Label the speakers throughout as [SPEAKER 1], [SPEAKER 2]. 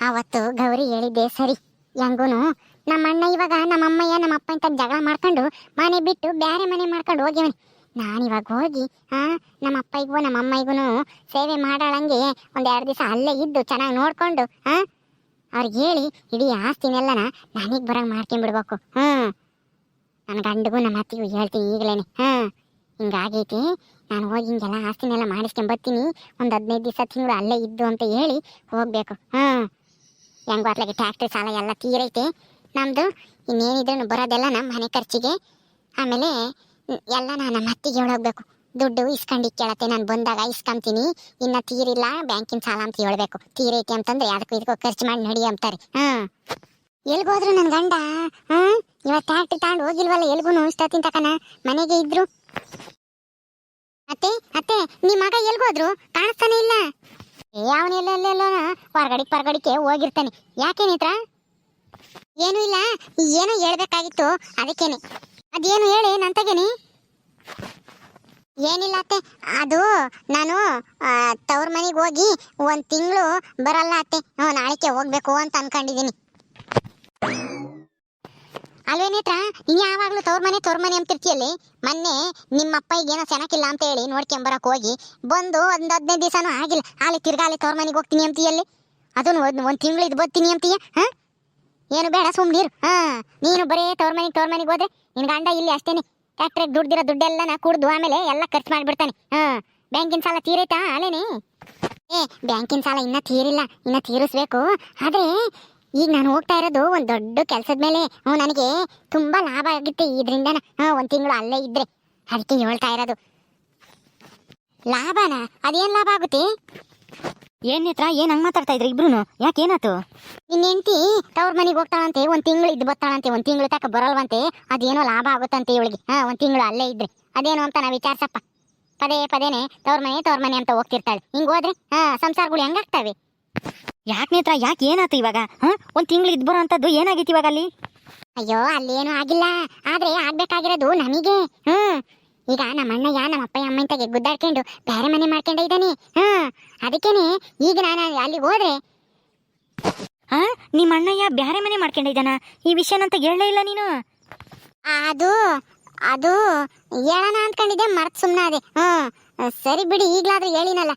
[SPEAKER 1] ಅವತ್ತು ಗೌರಿ ಹೇಳಿದ್ದೆ ಸರಿ. ಹೆಂಗೂನು ನಮ್ಮ ಅಣ್ಣ ಇವಾಗ ನಮ್ಮ ಅಮ್ಮಯ್ಯ ನಮ್ಮ ಅಪ್ಪ ಅಂತ ಜಗಳ ಮಾಡ್ಕೊಂಡು ಮನೆ ಬಿಟ್ಟು ಬೇರೆ ಮನೆ ಮಾಡ್ಕೊಂಡು ಹೋಗ್ಯವನಿ. ನಾನಿವಾಗ ಹೋಗಿ ನಮ್ಮ ಅಪ್ಪಗೂ ನಮ್ಮ ಅಮ್ಮಯ್ಗೂ ಸೇವೆ ಮಾಡಾಳಂಗೆ ಒಂದೆರಡು ದಿವಸ ಅಲ್ಲೇ ಇದ್ದು ಚೆನ್ನಾಗಿ ನೋಡ್ಕೊಂಡು ಅವ್ರಿಗೆ ಹೇಳಿ ಇಡೀ ಆಸ್ತಿನೆಲ್ಲನ ನನಗೆ ಬರಂಗೆ ಮಾಡ್ಕೊಂಡ್ಬಿಡ್ಬೇಕು. ನನ್ನ ಗಂಡಿಗೂ ನಮ್ಮ ಅತ್ತಿಗೂ ಹೇಳ್ತೀನಿ ಈಗಲೇ. ಹಿಂಗಾಗೈತಿ, ನಾನು ಹೋಗಿ ಹಿಂಗೆಲ್ಲ ಆಸ್ತಿನೆಲ್ಲ ಮಾಡಿಸ್ಕೊಂಬರ್ತೀನಿ, ಒಂದು 15 ದಿವಸ ತಿಂಗಳು ಅಲ್ಲೇ ಇದ್ದು ಅಂತ ಹೇಳಿ ಹೋಗ್ಬೇಕು. ಹೆಂಗೋ ಅತ್ಲಾಗೆ ಟ್ಯಾಕ್ಟ್ರಿ ಸಾಲ ಎಲ್ಲ ತೀರೈತೆ ನಮ್ಮದು. ಇನ್ನೇನಿದ್ರು ಬರೋದೆಲ್ಲ ನಮ್ಮ ಮನೆ ಖರ್ಚಿಗೆ. ಆಮೇಲೆ ಎಲ್ಲ ನಮ್ಮ ಅತ್ತಿಗೆ ಹೇಳೋಗ್ಬೇಕು, ದುಡ್ಡು ಇಸ್ಕೊಂಡು ಕೇಳತ್ತೆ, ನಾನು ಬಂದಾಗ ಇಸ್ಕೊಂತೀನಿ, ಇನ್ನು ತೀರಿಲ್ಲ ಬ್ಯಾಂಕಿನ ಸಾಲ ಅಂತ ಹೇಳ್ಬೇಕು. ತೀರೈತೆ ಅಂತಂದ್ರೆ ಅದಕ್ಕೂ ಇದಕ್ಕೂ ಖರ್ಚು ಮಾಡಿ ನಡಿ ಅಂತಾರೆ. ಎಲ್ಗೋದ್ರು ನನ್ನ ಗಂಡ ಇವತ್ತು ಟ್ಯಾಕ್ಟ್ರಿ ತಗೊಂಡು ಹೋಗಿಲ್ವಲ್ಲ ಎಲ್ಗೂ ಇಷ್ಟೊತ್ತಿನ ತಕನ ಮನೆಗೆ ಇದ್ರು. ಅತ್ತೆ ಅತ್ತೆ ನಿಮ್ಮ ಮಗ ಎಲ್ಗೋದ್ರು ಕಾಣಿಸ್ತಾನೆ ಇಲ್ಲ. ಅವನೆಲ್ಲೆಲ್ಲೋ ಹೊರಗಡಿಕೆ ಹೋಗಿರ್ತಾನೆ. ಯಾಕೇನಿತ್ರ? ಏನೂ ಇಲ್ಲ, ಏನೋ ಹೇಳ್ಬೇಕಾಗಿತ್ತು ಅದಕ್ಕೇನೆ. ಅದೇನು ಹೇಳಿ ನಂತಗೇನಿ. ಏನಿಲ್ಲ ಅತ್ತೆ, ಅದು ನಾನು ತವ್ರ ಮನೆಗೆ ಹೋಗಿ 1 ತಿಂಗಳು ಬರಲ್ಲ ಅತ್ತೆ, ನಾಳೆಗೆ ಹೋಗ್ಬೇಕು ಅಂತ ಅನ್ಕೊಂಡಿದ್ದೀನಿ. ಅಲ್ವೇನೇತ್ರ ನೀನು ಯಾವಾಗಲೂ ತವ್ರ ಮನೆ ಅಂತಿರ್ತೀಯಲ್ಲಿ. ಮೊನ್ನೆ ನಿಮ್ಮಪ್ಪ ಈಗೇನೋ ಚೆನ್ನಾಗಿಲ್ಲ ಅಂತ ಹೇಳಿ ನೋಡ್ಕೊಂಬರಕ್ಕೆ ಹೋಗಿ ಬಂದು ಒಂದು 15 ದಿವಸನೂ ಆಗಿಲ್ಲ, ಅಲ್ಲಿ ತಿರ್ಗಾಲಿ ತವ್ರ ಮನೆಗೆ ಹೋಗ್ತೀನಿ ಅಂತೀಯಲ್ಲಿ. ಅದನ್ನು 1 ತಿಂಗಳು ಇದು ಬರ್ತೀನಿ ಅಂತೀಯ. ಏನು ಬೇಡ ಸುಮ್ಮನಿರು. ನೀನು ಬರೀ ತವ್ರ ಮನೆಗೆ ಹೋದ್ರೆ ನಿನ್ನ ಗಂಡ ಇಲ್ಲಿ ಅಷ್ಟೇನೆ ಟ್ಯಾಕ್ಟ್ರಿಗೆ ದುಡ್ದಿರೋ ದುಡ್ಡೆಲ್ಲ ಕುಡ್ದು ಆಮೇಲೆ ಎಲ್ಲ ಖರ್ಚು ಮಾಡಿಬಿಡ್ತಾನೆ. ಬ್ಯಾಂಕಿನ ಸಾಲ ತೀರೈತಾ ಅಲ್ಲೇನೆ? ಬ್ಯಾಂಕಿನ ಸಾಲ ಇನ್ನೂ ತೀರಿಲ್ಲ, ಇನ್ನೂ ತೀರಿಸ್ಬೇಕು. ಆದರೆ ಈಗ ನಾನು ಹೋಗ್ತಾ ಇರೋದು ಒಂದು ದೊಡ್ಡ ಕೆಲಸದ ಮೇಲೆ. ನನಗೆ ತುಂಬ ಲಾಭ ಆಗುತ್ತೆ ಇದರಿಂದ. 1 ತಿಂಗಳು ಅಲ್ಲೇ ಇದ್ರೆ ಅದಕ್ಕೆ ಹೇಳ್ತಾ ಇರೋದು. ಲಾಭನಾ? ಅದೇನು ಲಾಭ ಆಗುತ್ತೆ?
[SPEAKER 2] ಏನೇತ್ರ ಏನು ಹಂಗೆ ಮಾತಾಡ್ತಾ ಇದ್ರಿ ಇಬ್ರು? ಯಾಕೇನಾಯ್ತು?
[SPEAKER 1] ನಿನ್ನ ಹೆಂಡತಿ ತವ್ರ ಮನೆಗೆ ಹೋಗ್ತಾಳಂತೆ, 1 ತಿಂಗಳು ಇದ್ದು ಬರ್ತಾಳಂತೆ, 1 ತಿಂಗಳು ತಕ್ಕ ಬರಲ್ವಂತೆ. ಅದೇನೋ ಲಾಭ ಆಗುತ್ತಂತೆ ಇವಳಿಗೆ 1 ತಿಂಗಳು ಅಲ್ಲೇ ಇದ್ರೆ. ಅದೇನು ಅಂತ ನಾವು ವಿಚಾರಿಸಪ್ಪ. ಪದೇನೆ ತವ್ರ ಮನೆ ಅಂತ ಹೋಗ್ತಿರ್ತಾಳೆ. ಹಿಂಗೆ ಹೋದ್ರೆ ಸಂಸಾರಗಳು ಹೆಂಗಾಗ್ತವೆ?
[SPEAKER 2] ಯಾಕೆ ನೇತ್ರ, ಯಾಕೆ ಏನಾಯ್ತು ಇವಾಗ? 1 ತಿಂಗಳು ಇದ್ದು ಬರೋ ಅಂಥದ್ದು ಏನಾಗೈತಿ ಇವಾಗ ಅಲ್ಲಿ?
[SPEAKER 1] ಅಯ್ಯೋ ಅಲ್ಲೇನು ಆಗಿಲ್ಲ, ಆದ್ರೆ ಆಗ್ಬೇಕಾಗಿರೋದು ನಮಗೆ. ಈಗ ನಮ್ಮ ಅಣ್ಣಯ್ಯ ನಮ್ಮ ಅಪ್ಪಯ್ಯ ಅಮ್ಮ ಇಂತಾಗೆ ಗುದ್ದಾಡ್ಕೊಂಡು ಬೇರೆ ಮನೆ ಮಾಡ್ಕೊಂಡ ಇದ್ದಾನೆ. ಅದಕ್ಕೇನೆ ಈಗ ನಾನು ಅಲ್ಲಿಗೆ ಹೋದ್ರೆ.
[SPEAKER 2] ನಿಮ್ಮ ಅಣ್ಣಯ್ಯ ಬೇರೆ ಮನೆ ಮಾಡ್ಕೊಂಡಿದ್ದಾನ? ಈ ವಿಷಯನಂತ ಹೇಳಲೇ ಇಲ್ಲ ನೀನು.
[SPEAKER 1] ಅದು ಹೇಳೋಣ ಅಂದ್ಕೊಂಡಿದ್ದೆ, ಮರ್ತು ಸುಮ್ಮನೆ ಅದೇ. ಸರಿ ಬಿಡಿ, ಈಗಲಾದ್ರೂ ಹೇಳಿನಲ್ಲ.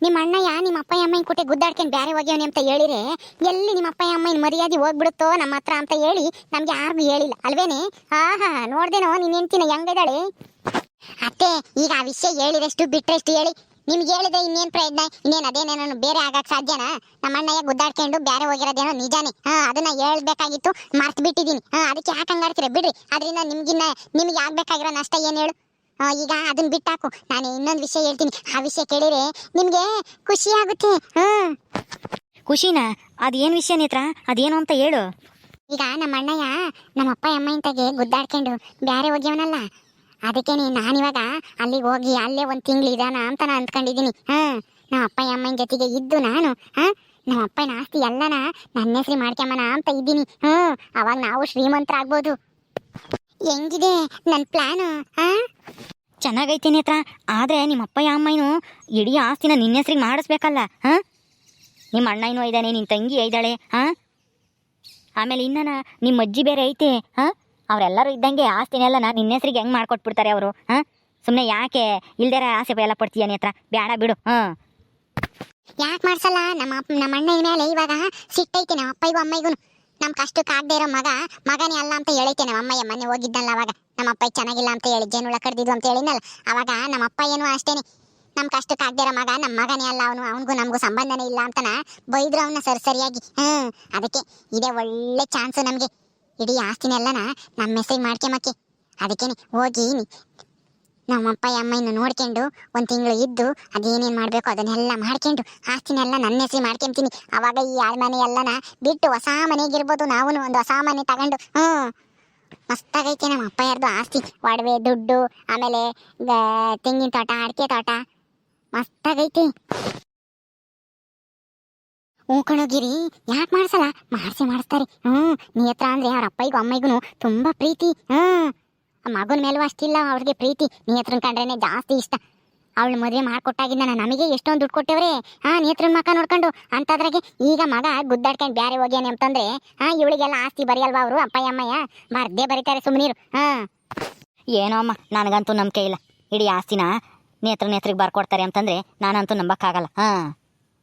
[SPEAKER 1] ನಿಮ್ಮ ಅಣ್ಣಯ್ಯ ನಿಮ್ಮ ಅಪ್ಪಯ್ಯ ಅಮ್ಮನ ಕೂಟೆ ಗುದ್ದಾಡ್ಕೊಂಡು ಬೇರೆ ಹೋಗ್ಯವನಿ ಅಂತ ಹೇಳಿದ್ರೆ ಎಲ್ಲಿ ನಿಮ್ಮ ಅಪ್ಪಯ್ಯ ಅಮ್ಮನ ಮರ್ಯಾದೆ ಹೋಗ್ಬಿಡುತ್ತೋ ನಮ್ಮ ಹತ್ರ ಅಂತ ಹೇಳಿ ನಮ್ಗೆ ಯಾರಿಗೂ ಹೇಳಿಲ್ಲ ಅಲ್ವೇನೆ? ನೋಡ್ದೇನೋ ನೀನು ಹೆಂಡ್ತಿನ ಹೆಂಗಿದ್ದಾಳೆ ಅತ್ತೆ. ಈಗ ಆ ವಿಷಯ ಹೇಳಿದಷ್ಟು ಬಿಟ್ರೆಷ್ಟು ಹೇಳಿ. ನಿಮ್ಗೆ ಹೇಳಿದ್ರೆ ಇನ್ನೇನು ಪ್ರಯತ್ನ? ಇನ್ನೇನು ಅದೇನೇನೋ ಬೇರೆ ಆಗಕ್ಕೆ ಸಾಧ್ಯನಾ? ನಮ್ಮ ಅಣ್ಣಯ್ಯ ಗುದ್ದಾಡ್ಕೊಂಡು ಬೇರೆ ಹೋಗಿರೋದೇನೋ ನಿಜಾನೇ. ಅದನ್ನ ಹೇಳ್ಬೇಕಾಗಿತ್ತು, ಮರ್ತು ಬಿಟ್ಟಿದ್ದೀನಿ. ಅದಕ್ಕೆ ಯಾಕೆ ಹಂಗಾಡ್ತೀರ ಬಿಡ್ರಿ. ಅದರಿಂದ ನಿಮ್ಗೆ ಆಗ್ಬೇಕಾಗಿರೋ ನಷ್ಟ ಏನು ಹೇಳು? ಈಗ ಅದನ್ನ ಬಿಟ್ಟಾಕು. ನಾನು ಇನ್ನೊಂದು ವಿಷಯ ಹೇಳ್ತೀನಿ, ಆ ವಿಷಯ ಕೇಳಿದ್ರೆ ನಿಮ್ಗೆ ಖುಷಿ ಆಗುತ್ತೆ.
[SPEAKER 2] ಖುಷಿನಾ? ಅದೇನು ವಿಷಯ ನೇತ್ರ, ಅದೇನು ಅಂತ ಹೇಳು.
[SPEAKER 1] ಈಗ ನಮ್ಮ ಅಣ್ಣಯ್ಯ ನಮ್ಮ ಅಪ್ಪ ಅಮ್ಮ ಇಂತಾಗೆ ಗುದ್ದಾಡ್ಕೊಂಡು ಬೇರೆ ಹೋಗ್ಯವನಲ್ಲ, ಅದಕ್ಕೇನೆ ನಾನಿವಾಗ ಅಲ್ಲಿಗೆ ಹೋಗಿ ಅಲ್ಲೇ 1 ತಿಂಗಳು ಇದಾನ ಅಂತ ನಾನು ಅಂದ್ಕೊಂಡಿದ್ದೀನಿ. ನಮ್ಮ ಅಪ್ಪ ಅಮ್ಮನ ಜೊತೆಗೆ ಇದ್ದು ನಾನು ನಮ್ಮ ಅಪ್ಪನ ಆಸ್ತಿ ಎಲ್ಲನ ನನ್ನ ಹೆಸರು ಮಾಡ್ಕೊಂಬನ ಅಂತ ಇದ್ದೀನಿ. ಅವಾಗ ನಾವು ಶ್ರೀಮಂತರಾಗ್ಬೋದು. ಹೆಂಗಿದೆ ನನ್ನ ಪ್ಲಾನು?
[SPEAKER 2] ಚೆನ್ನಾಗೈತೆ ನೇತ್ರ. ಆದರೆ ನಿಮ್ಮ ಅಪ್ಪಯ್ಯ ಅಮ್ಮನೂ ಇಡೀ ಆಸ್ತಿನ ನಿನ್ನ ಹೆಸ್ರಿಗೆ ಮಾಡಿಸ್ಬೇಕಲ್ಲ. ನಿಮ್ಮ ಅಣ್ಣನೂ ಇದ್ದಾನೆ, ನಿನ್ನ ತಂಗಿ ಇದ್ದಾಳೆ. ಆಮೇಲೆ ಇನ್ನನ ನಿಮ್ಮ ಅಜ್ಜಿ ಬೇರೆ ಐತೆ. ಅವರೆಲ್ಲರೂ ಇದ್ದಂಗೆ ಆಸ್ತಿನೆಲ್ಲ ನಿನ್ನ ಹೆಸ್ರಿಗೆ ಹೆಂಗೆ ಮಾಡ್ಕೊಟ್ಬಿಡ್ತಾರೆ ಅವರು. ಸುಮ್ಮನೆ ಯಾಕೆ ಇಲ್ದೇರ ಆಸೆ ಎಲ್ಲ ಪಡ್ತೀಯ ನೇತ್ರ? ಬೇಡ ಬಿಡು.
[SPEAKER 1] ಯಾಕೆ ಮಾಡ್ಸಲ್ಲ? ನಮ್ಮ ಅಣ್ಣನ ಮೇಲೆ ಇವಾಗ ಸಿಟ್ಟೈತೆ ನಮ್ಮ ಅಪ್ಪಯ್ಗೂ ಅಮ್ಮಯ್ಗೂ. ನಮ್ಮ ಕಷ್ಟಕ್ಕೆ ಆಗದೆ ಇರೋ ಮಗನೇ ಅಲ್ಲ ಅಂತ ಹೇಳೈತೆ ನಮ್ಮ ಅಮ್ಮಯ್ಯ. ಮೊನ್ನೆ ಹೋಗಿದ್ದಲ್ಲ ಅವಾಗ ನಮ್ಮ ಅಪ್ಪಯ್ಯ ಚೆನ್ನಾಗಿಲ್ಲ ಅಂತ ಹೇಳಿ ಜೇನುಳ ಕಡ್ದಿದ್ದು ಅಂತ ಹೇಳಿದ್ನಲ್ಲ, ಅವಾಗ ನಮ್ಮ ಅಪ್ಪ ಏನೂ ಅಷ್ಟೇನೆ, ನಮ್ಮ ಕಷ್ಟಕ್ಕೆ ಆಗದೆ ಇರೋ ನಮ್ಮ ಮಗನೇ ಅಲ್ಲ ಅವನಿಗೂ ನಮಗೂ ಸಂಬಂಧನೇ ಇಲ್ಲ ಅಂತನ ಬೈದ್ರು ಅವನ್ನ ಸರಿಯಾಗಿ. ಅದಕ್ಕೆ ಇದೇ ಒಳ್ಳೆ ಚಾನ್ಸು ನಮಗೆ, ಇಡೀ ಆಸ್ತಿನೆಲ್ಲನ ನಮ್ಮ ಹೆಸರಿಗೆ ಮಾಡ್ಕೊಂಬಕ್ಕೆ. ಅದಕ್ಕೇನೆ ಹೋಗಿ ನಮ್ಮ ಅಪ್ಪ ಅಮ್ಮನ ನೋಡ್ಕೊಂಡು 1 ತಿಂಗಳು ಇದ್ದು ಅದೇನೇನು ಮಾಡಬೇಕು ಅದನ್ನೆಲ್ಲ ಮಾಡ್ಕೊಂಡು ಆಸ್ತಿನೆಲ್ಲ ನನ್ನ ಹೆಸರು ಮಾಡ್ಕೊಂತೀನಿ. ಅವಾಗ ಈ ಮನೆ ಎಲ್ಲನ ಬಿಟ್ಟು ಹೊಸ ಮನೆಗಿರ್ಬೋದು, ನಾವು ಒಂದು ಹೊಸ ಮನೆ ತಗೊಂಡು. ಮಸ್ತಾಗೈತೆ ನಮ್ಮ ಅಪ್ಪ ಯಾರ್ದು ಆಸ್ತಿ, ಒಡವೆ ದುಡ್ಡು, ಆಮೇಲೆ ತೆಂಗಿನ ತೋಟ, ಅಡಿಕೆ ತೋಟ ಮಸ್ತಾಗೈತಿ. ಕಣೋಗಿರಿ, ಯಾಕೆ ಮಾಡ್ಸಲ್ಲ? ಮಾಡಿಸ್ತಾರೆ. ನೇತ್ರ ಅಂದ್ರೆ ಅವ್ರ ಅಪ್ಪಯ್ಗೂ ಅಮ್ಮಯ್ಗೂ ತುಂಬಾ ಪ್ರೀತಿ. ಮಗನ ಮೇಲೂ ಅಷ್ಟಿಲ್ಲ ಅವ್ರಿಗೆ ಪ್ರೀತಿ, ನೇತ್ರನ್ ಕಂಡ್ರೇನೆ ಜಾಸ್ತಿ ಇಷ್ಟ. ಅವಳು ಮದುವೆ ಮಾಡ್ಕೊಟ್ಟಾಗಿದ್ದ ನಮಗೆ ಎಷ್ಟೊಂದು ದುಡ್ಡು ಕೊಟ್ಟೇವ್ರೆ ನೇತ್ರನ್ ಮಕ್ಕ ನೋಡ್ಕೊಂಡು ಅಂತದ್ರಾಗೆ ಈಗ ಮಗ ಗುದ್ದಾಡ್ಕೊಂಡು ಬ್ಯಾರೆ ಹೋಗ್ಯಾನೆ ಅಂತಂದ್ರೆ ಇವಳಿಗೆಲ್ಲ ಆಸ್ತಿ ಬರೆಯಲ್ವಾ ಅವರು ಅಪ್ಪಯ್ಯ ಅಮ್ಮಯ್ಯ ಬರ್ದೇ ಬರೀತಾರೆ ಸುಮ್ಮನೀರು
[SPEAKER 2] ಏನೋ ಅಮ್ಮ ನನಗಂತೂ ನಂಬಿಕೆ ಇಲ್ಲ. ಇಡೀ ಆಸ್ತಿನ ನೇತ್ರಿಗೆ ಬರ್ಕೊಡ್ತಾರೆ ಅಂತಂದ್ರೆ ನಾನಂತೂ ನಂಬಕ್ಕಾಗಲ್ಲ.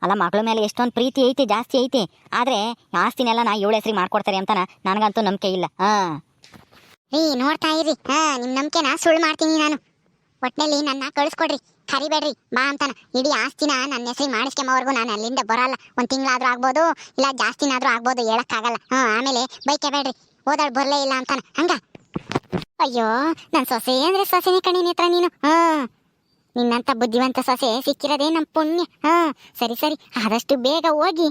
[SPEAKER 2] ಅಲ್ಲ ಮಗಳ ಮೇಲೆ ಎಷ್ಟೊಂದು ಪ್ರೀತಿ ಐತೆ, ಜಾಸ್ತಿ ಐತೆ, ಆದ್ರೆ ಆಸ್ತಿನೆಲ್ಲ ನಾ ಇವಳ ಹೆಸ್ರಿಗೆ ಮಾಡ್ಕೊಡ್ತಾರೆ ಅಂತ ನನಗಂತೂ ನಂಬಿಕೆ ಇಲ್ಲ.
[SPEAKER 1] ರೀ ನೋಡ್ತಾ ಇರ್ರಿ ನಿಮ್ ನಂಬಿಕೆನ ಸುಳ್ಳು ಮಾಡ್ತೀನಿ ನಾನು. ಒಟ್ನಲ್ಲಿ ನನ್ನ ಕಳಿಸ್ಕೊಡ್ರಿ, ಕರಿಬೇಡ್ರಿ ಬಾ ಅಂತಾನ. ಇಡೀ ಆಸ್ತಿನ ನನ್ನ ಹೆಸರಿಗೆ ಮಾಡಿಸ್ಕೊಂಬವರೆಗೂ ನಾನು ಅಲ್ಲಿಂದ ಬರಲ್ಲ. ಒಂದ್ ತಿಂಗಳಾದ್ರೂ ಆಗ್ಬೋದು, ಇಲ್ಲ ಜಾಸ್ತಿನಾದ್ರೂ ಆಗ್ಬೋದು, ಹೇಳಕ್ಕಾಗಲ್ಲ. ಆಮೇಲೆ ಬೈಕೆ ಬೇಡ್ರಿ ಓದಾಳ್ ಬರ್ಲೇ ಇಲ್ಲ ಅಂತಾನ. ಹಂಗ ಅಯ್ಯೋ ನನ್ ಸೊಸೆ ಅಂದ್ರೆ ಸೊಸೆನೇ ಕಣಿ ನೇತ್ರ ನೀನು. ನಿನ್ನಂತ ಬುದ್ಧಿವಂತ ಸೊಸೆ ಸಿಕ್ಕಿರೋದೇ ನಮ್ ಪುಣ್ಯ. ಸರಿ ಸರಿ, ಆದಷ್ಟು ಬೇಗ ಹೋಗಿ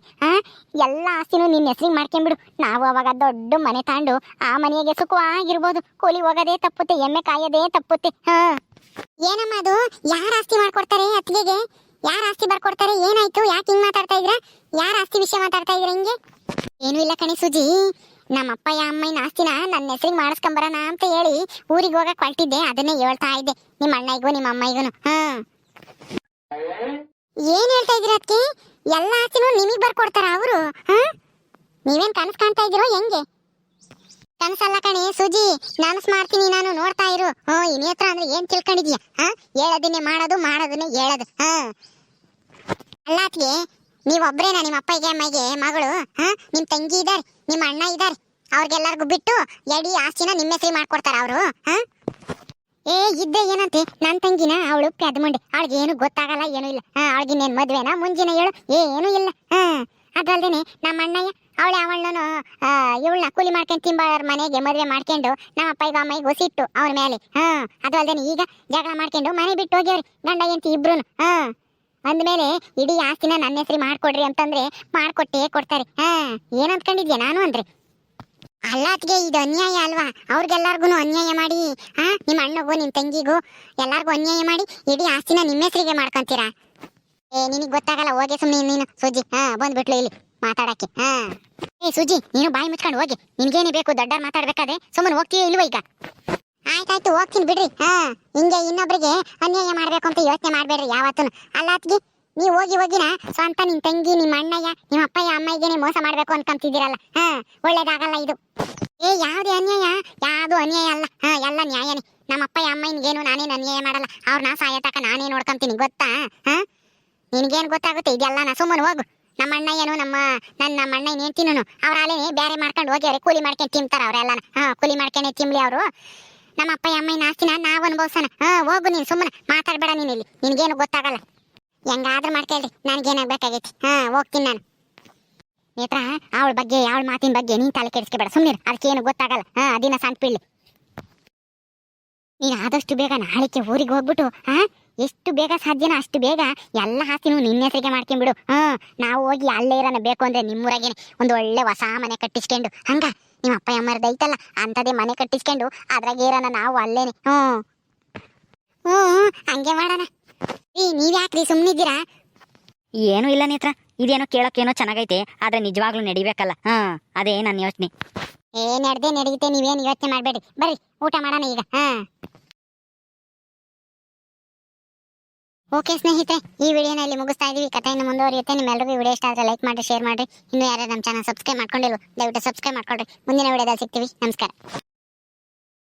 [SPEAKER 1] ಎಲ್ಲ ಆಸ್ತಿನೂ ನಿನ್ನ ಹೆಸರಿಗೆ ಮಾಡ್ಕೊಂಡ್ಬಿಡು. ನಾವು ಅವಾಗ ದೊಡ್ಡ ಮನೆ ತಾಂಡು ಆ ಮನೆಗೆ ಸುಖವಾಗಿರ್ಬೋದು. ಕೂಲಿ ಹೋಗೋದೇ ತಪ್ಪುತ್ತೆ, ಎಮ್ಮೆ ಕಾಯೋದೇ ತಪ್ಪುತ್ತೆ. ಏನಮ್ಮ ಅದು? ಯಾರ ಆಸ್ತಿ ಮಾಡ್ಕೊಡ್ತಾರೆ ಅತ್ತಿಗೆಗೆ? ಯಾರ ಆಸ್ತಿ ಬರ್ಕೊಡ್ತಾರೆ? ಏನಾಯ್ತು? ಯಾಕೆ ಹಿಂಗ್ ಮಾತಾಡ್ತಾ ಇದ್ರ? ಯಾರ ಆಸ್ತಿ ವಿಷಯ ಮಾತಾಡ್ತಾ ಇದ್ರ ಹಿಂಗೆ? ಏನೂ ಇಲ್ಲ ಕಣಿ ಸುಜಿ, ನಮ್ಮ ಅಪ್ಪಯ್ಯ ಅಮ್ಮನ ಆಸ್ತಿನ ನನ್ನ ಹೆಸರಿಗೆ ಮಾಡಿಸ್ಕೊಂಬರೋಣ ಅಂತ ಹೇಳಿ ಊರಿಗೆ ಹೋಗಕ್ ಹೊರಟಿದ್ದೆ. ಅದನ್ನೇ ಹೇಳ್ತಾ ಇದ್ದೆ ನಿಮ್ಮ ಅಣ್ಣಗೂ ನಿಮ್ಮ ಅಮ್ಮಯ್ಯಗೂ. ಏನ್ ಹೇಳ್ತಾ ಇದೀರ ಅದಕ್ಕೆ? ಎಲ್ಲ ಆಸ್ತಿನೂ ನಿಮಗ್ ಬರ್ಕೊಡ್ತಾರ ಅವರು? ನೀವೇನ್ ಕನಸು ಕಾಣ್ತಾ ಇದೀರೋ ಹೆಂಗೆ? ಕನಸಲ್ಲ ಕಣೆ ಸುಜಿ, ನನಸ್ ಮಾಡ್ತೀನಿ ನಾನು, ನೋಡ್ತಾ ಇರು. ಈ ನೇತ್ರ ಅಂದ್ರೆ ಏನ್ ತಿಳ್ಕೊಂಡಿದ್ಯಾ? ಹೇಳೋದನ್ನೇ ಮಾಡೋದು, ಮಾಡೋದನ್ನೇ ಹೇಳೋದು. ಅಲ್ಲ ಅತ್ಗೆ, ನೀವೊಬ್ರೇನಾ ನಿಮ್ಮ ಅಪ್ಪಗೆ ಅಮ್ಮಗೆ ಮಗಳು? ನಿಮ್ ತಂಗಿ ಇದಾರೆ, ನಿಮ್ಮ ಅಣ್ಣ ಇದಾರೆ, ಅವ್ರಿಗೆಲ್ಲರಿಗೂ ಬಿಟ್ಟು ಎಡಿ ಆಸ್ತಿನ ನಿಮ್ಮ ಹೆಸರು ಮಾಡ್ಕೊಡ್ತಾರ ಅವರು? ಇದ್ದೆ ಏನಂತೆ ನನ್ನ ತಂಗಿನ, ಅವಳು ಪೆದ್ಮಂಡೆ, ಅವಳಿಗೆ ಏನು ಗೊತ್ತಾಗಲ್ಲ, ಏನೂ ಇಲ್ಲ. ಅವಳಿಗಿನ್ನೇನು ಮದ್ವೆನಾ ಮುಂಜಿನ ಹೇಳು? ಏನೂ ಇಲ್ಲ. ಅದಲ್ದೇನೆ ನಮ್ಮ ಅಣ್ಣಯ್ಯ ಅವಳೆ ಅವಳನ್ನು ಇವಳನ್ನ ಕೂಲಿ ಮಾಡ್ಕೊಂಡು ತಿಂಬಾರ ಮನೆಗೆ ಮದುವೆ ಮಾಡ್ಕೊಂಡು ನಮ್ಮ ಅಪ್ಪಯ್ಯ ಅಮ್ಮಯ್ಯ ಸಿಟ್ಟು ಅವನ ಮೇಲೆ. ಅದು ಅಲ್ದೇನೆ ಈಗ ಜಗಳ ಮಾಡ್ಕೊಂಡು ಮನೆ ಬಿಟ್ಟು ಹೋಗ್ಯವ್ರಿ ಗಂಡ ಹೆಂಡತಿ ಇಬ್ರು. ಅಂದ್ಮೇಲೆ ಇಡೀ ಆಸ್ತಿನ ನನ್ನ ಹೆಸರು ಮಾಡ್ಕೊಡ್ರಿ ಅಂತಂದ್ರೆ ಮಾಡ್ಕೊಟ್ಟೇ ಕೊಡ್ತಾರೆ. ಏನ್ ಅಂದ್ಕೊಂಡಿದ್ಯಾ ನಾನು ಅಂದ್ರೆ? ಅಲ್ಲ ಅತ್ಗೆ, ಇದು ಅನ್ಯಾಯ ಅಲ್ವಾ? ಅವ್ರಿಗೆಲ್ಲರಿಗೂ ಅನ್ಯಾಯ ಮಾಡಿ ನಿಮ್ಮ ಅಣ್ಣಗೂ ನಿಮ್ಮ ತಂಗಿಗೂ ಎಲ್ಲಾರ್ಗು ಅನ್ಯಾಯ ಮಾಡಿ ಇಡೀ ಆಸ್ತಿನ ನಿಮ್ಮ ಹೆಸರಿಗೆ ಮಾಡ್ಕೊಂತೀರಾ? ನಿನಗ್ ಗೊತ್ತಾಗಲ್ಲ, ಹೋಗಿ ಸುಮ್ಮನೆ ನೀನು ಸುಜಿ. ಬಂದ್ಬಿಟ್ಲು ಇಲ್ಲಿ ಮಾತಾಡಕ್ಕೆ. ಸುಜಿ, ನೀನು ಬಾಯಿ ಮುಚ್ಕೊಂಡು ಹೋಗಿ, ನಿನ್ಗೇನೇ ಬೇಕು ದೊಡ್ಡವ್ರು ಮಾತಾಡ್ಬೇಕಾದ್ರೆ ಸುಮ್ಮನೆ ಹೋಗ್ತೀಯ ಇಲ್ವ ಈಗ? ಆಯ್ತಾಯ್ತು ಹೋಗ್ತೀನಿ ಬಿಡ್ರಿ. ಹಿಂಗೆ ಇನ್ನೊಬ್ರಿಗೆ ಅನ್ಯಾಯ ಮಾಡ್ಬೇಕು ಅಂತ ಯೋಚನೆ ಮಾಡ್ಬೇಡ್ರಿ ಯಾವತ್ತೂ. ಅಲ್ಲ ಅತ್ಗೆ, ನೀವು ಹೋಗಿ ಹೋಗಿನ ಸ್ವಂತ ನಿನ್ ತಂಗಿ ನಿಮ್ಮ ಅಣ್ಣಯ್ಯ ನಿಮ್ಮ ಅಪ್ಪಯ್ಯ ಅಮ್ಮಯ್ಯಗೇನೆ ಮೋಸ ಮಾಡ್ಬೇಕು ಅನ್ಕೊಂತಿದ್ದೀರಲ್ಲ. ಒಳ್ಳೇದಾಗಲ್ಲ ಇದು. ಯಾವ್ದೇ ಅನ್ಯಾಯ? ಯಾವ್ದು ಅನ್ಯಾಯ ಅಲ್ಲ, ಎಲ್ಲ ನ್ಯಾಯನೇ. ನಮ್ಮ ಅಪ್ಪಯ್ಯ ಅಮ್ಮಯ್ಯನಿಗೇನು ನಾನೇನು ಅನ್ಯಾಯ ಮಾಡಲ್ಲ. ಅವ್ರನ್ನ ಸಾಯತಕ ನಾನೇ ನೋಡ್ಕೊಂತೀನಿ, ಗೊತ್ತಾ? ನಿನ್ಗೇನು ಗೊತ್ತಾಗುತ್ತೆ? ಇದೆಲ್ಲ ನಾ ಸುಮ್ಮನೆ ಹೋಗು. ನಮ್ಮ ಅಣ್ಣಯ್ಯನು ನನ್ನ ಅಣ್ಣಯ್ಯನ ಹೇಳ್ತೀನು, ಅವ್ರ ಅಲ್ಲೇನೆ ಬೇರೆ ಮಾಡ್ಕೊಂಡು ಹೋಗ್ಯಾರೆ, ಕೂಲಿ ಮಾಡ್ಕೊಂಡು ತಿಂತಾರ ಅವ್ರೆಲ್ಲ. ಕೂಲಿ ಮಾಡ್ಕೊಂಡೆ ತಿನ್ಲಿ ಅವರು. ನಮ್ಮ ಅಪ್ಪಯ್ಯ ಅಮ್ಮಯ್ಯನ ಆಸ್ತಿನ ನಾವು ಅನ್ಭವ್ಸೋಣ. ಹೋಗು ನೀನು, ಸುಮ್ಮನೆ ಮಾತಾಡ್ಬೇಡ ನೀನು ಇಲ್ಲಿ, ನಿನ್ಗೇನು ಗೊತ್ತಾಗಲ್ಲ. ಹೆಂಗಾದ್ರೂ ಮಾಡ್ಕೇಳ್ರಿ, ನನ್ಗೇನಾಗ್ಬೇಕಾಗೈತಿ. ಹೋಗ್ತೀನಿ ನಾನು. ನೇತ್ರ, ಅವಳ ಬಗ್ಗೆ ಅವಳ ಮಾತಿನ ಬಗ್ಗೆ ನೀನ್ ತಲೆ ಕೆಡಿಸ್ಕೊಬೇಡ, ಸುಮ್ಮನೆ. ಅದಕ್ಕೇನು ಗೊತ್ತಾಗಲ್ಲ. ಅದಿನ ಸಣ್ಣ ಪಿಳ್ಳಿ. ನೀನು ಆದಷ್ಟು ಬೇಗ ನಾಳೆಗೆ ಊರಿಗೆ ಹೋಗ್ಬಿಟ್ಟು ಎಷ್ಟು ಬೇಗ ಸಾಧ್ಯನೋ ಅಷ್ಟು ಬೇಗ ಎಲ್ಲ ಆಸ್ತಿನೂ ನಿನ್ನ ಹೆಸರಿಗೆ ಮಾಡ್ಕೊಂಡ್ಬಿಡು. ನಾವು ಹೋಗಿ ಅಲ್ಲೇ ಇರೋಣ, ಬೇಕು ಅಂದ್ರೆ ನಿಮ್ಮೂರಾಗೇನೆ ಒಂದು ಒಳ್ಳೆ ಹೊಸ ಮನೆ ಕಟ್ಟಿಸ್ಕೊಂಡು, ಹಂಗ ನಿಮ್ಮ ಅಪ್ಪ ಅಮ್ಮರದ್ದು ಐತಲ್ಲ ಅಂಥದ್ದೇ ಮನೆ ಕಟ್ಟಿಸ್ಕೊಂಡು ಅದ್ರಾಗ ಇರೋಣ ನಾವು ಅಲ್ಲೇನೆ. ಹಂಗೆ ಮಾಡೋಣ. ನೀವ್ಯಾಕ್ರಿ ಸುಮ್ಮನಿದ್ದೀರಾ?
[SPEAKER 2] ಏನೂ ಇಲ್ಲ ನೇತ್ರ, ಇದೇನೋ ಕೇಳೋಕ್ಕೇನೋ ಚೆನ್ನಾಗೈತೆ, ಆದ್ರೆ ನಿಜವಾಗ್ಲೂ ನಡಿಬೇಕಲ್ಲ. ಅದೇ ನನ್ನ ಯೋಚನೆ.
[SPEAKER 1] ನಡೆದೇ ನಡೆಯುತ್ತೆ, ನೀವೇನು ಯೋಚನೆ ಮಾಡಬೇಡಿ. ಬರ್ರಿ ಊಟ ಮಾಡೋಣ ಈಗ. ಓಕೆ ಸ್ನೇಹಿತರೆ, ಈ ವಿಡಿಯೋನ ಇಲ್ಲಿ ಮುಗಿಸ್ತಾ ಇದೀವಿ. ಕಥೆಯನ್ನು ಮುಂದುವರಿಯುತ್ತೆ. ನಿಮ್ಮೆಲ್ಲರಿಗೂ ವಿಡಿಯೋ ಇಷ್ಟ ಆದರೆ ಲೈಕ್ ಮಾಡಿ, ಶೇರ್ ಮಾಡಿ. ಇನ್ನೂ ಯಾರು ನಮ್ಮ ಚಾನಲ್ ಸಬ್ಸ್ಕ್ರೈಬ್ ಮಾಡ್ಕೊಂಡಿಲ್ಲ, ದಯವಿಟ್ಟು ಸಬ್ಸ್ಕ್ರೈಬ್ ಮಾಡ್ಕೊಳ್ರಿ. ಮುಂದಿನ ವಿಡಿಯೋದಲ್ಲಿ ಸಿಗ್ತೀವಿ. ನಮಸ್ಕಾರ.